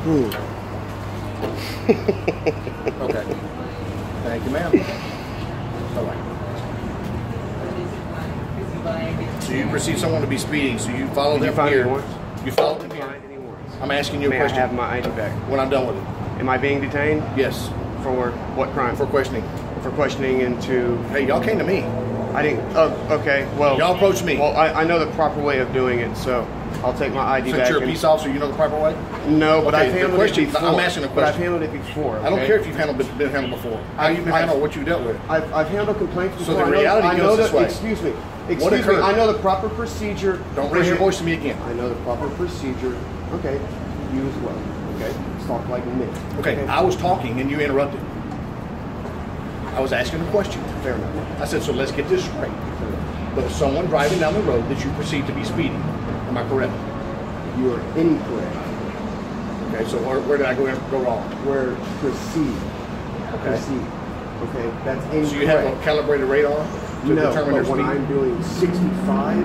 Okay. Thank you, ma'am. Bye-bye. So you perceive someone to be speeding, so you follow them here. You follow them here. I'm asking you a question. May I have my ID back? When I'm done with it. Am I being detained? Yes. For what crime? For questioning. For questioning into... Hey, y'all came to me. I didn't... Oh, okay. Well... Y'all approached me. Well, I know the proper way of doing it, so I'll take my ID back. Since you're a peace officer, you know the proper way? No, but I've handled it before. I'm asking a question. But I've handled it before. Okay? I don't care if you've been handled before. How you've been handled, what you've dealt with. I've handled complaints before. So the reality goes this way. Excuse me. What occurred? I know the proper procedure. Don't raise your voice to me again. I know the proper procedure. Okay. You as well. Okay. Talk like me. Okay. I was talking and you interrupted. I was asking a question. Fair enough. I said, so let's get this straight. There's someone driving down the road that you perceive to be speeding. Am I correct? You are incorrect. Okay, so where did I go wrong? Where proceed. Okay. Proceed. Okay, that's incorrect. So you have a calibrated radar to determine their speed? When I'm doing 65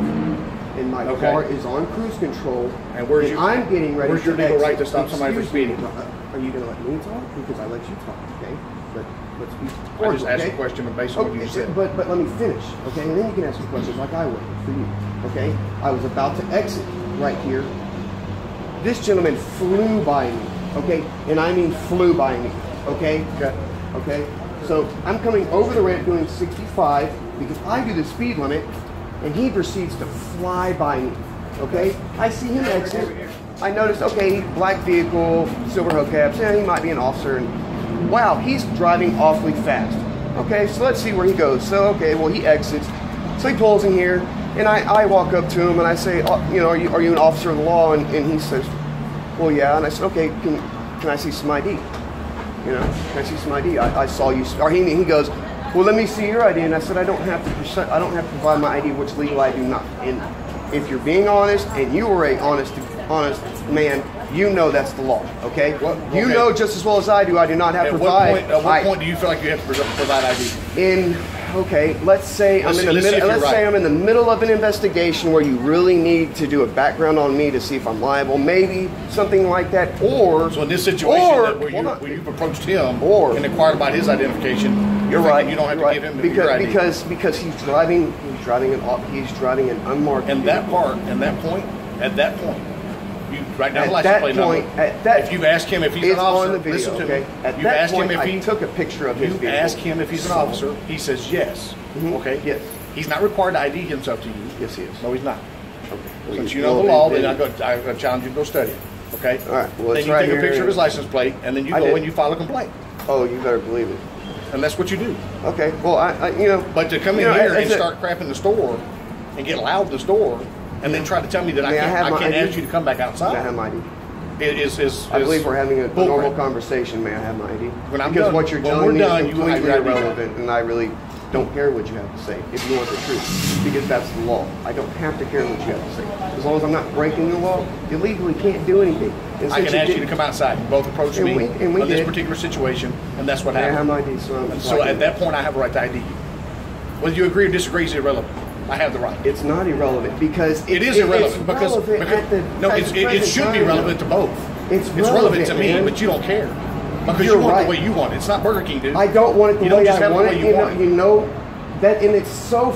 and my car is on cruise control, and I'm getting ready. Where's your legal right to stop somebody from speeding? Are you going to let me talk? Because I let you talk, okay? But let's be cordial, I just asked a question based on what you said. But let me finish, okay? And then you can ask me questions like I would for you, okay? I was about to exit right here. This gentleman flew by me, okay? And I mean flew by me, okay? Okay? So I'm coming over the ramp doing 65 because I do the speed limit and he proceeds to fly by me, okay? I see him exit. I noticed, okay, black vehicle, silver hubcaps, yeah, he might be an officer. And wow, he's driving awfully fast. Okay, so let's see where he goes. So, okay, well, he exits. So he pulls in here, and I walk up to him, and I say, oh, you know, are you an officer of the law? And he says, well, yeah. And I said, okay, can I see some ID? You know, can I see some ID? I saw you. Or he goes, well, let me see your ID. And I said, I don't have to provide my ID, which legally I do not. And if you're being honest, and you are a honest man, you know that's the law, okay? You know just as well as I do not have to provide. At what point do you feel like you have to provide ID? Let's say I'm in the middle of an investigation where you really need to do a background on me to see if I'm liable, maybe something like that. Or so in this situation where you've approached him and inquired about his identification, you're right. You don't have to give him your ID because he's driving an unmarked. And at that point. You write down the license plate number. If you ask him if he's an officer, listen to me. At that point, I took a picture of his vehicle. You ask him if he's an officer. He says yes. Okay. Yes. He's not required to ID himself to you. Yes, he is. No, he's not. Okay. Since you know the law, then I challenge you to go study it. Okay. All right. Well, then you take a picture of his license plate, and then you go and you file a complaint. Oh, you better believe it. And that's what you do. Okay. Well, But to come in here and start crapping the store, and get loud in the store. And then try to tell me that I can't ask you to come back outside. May I have my ID? I believe we're having a normal conversation. May I have my ID? When I'm done, what you're telling me is completely irrelevant, and I really don't care what you have to say if you want the truth, because that's the law. I don't have to care what you have to say. As long as I'm not breaking the law, you legally can't do anything. I can ask you to come outside. You both approached me on this particular situation, and that's what happened. May I have my ID? So at that point, I have a right to ID you. Whether you agree or disagree is irrelevant. I have the right. It's not irrelevant because it is irrelevant because it should be relevant to both. It's relevant to me, but you don't care because you want it the way you want it. It's not Burger King, dude. I don't want it the way I want it. You know that, and it's so.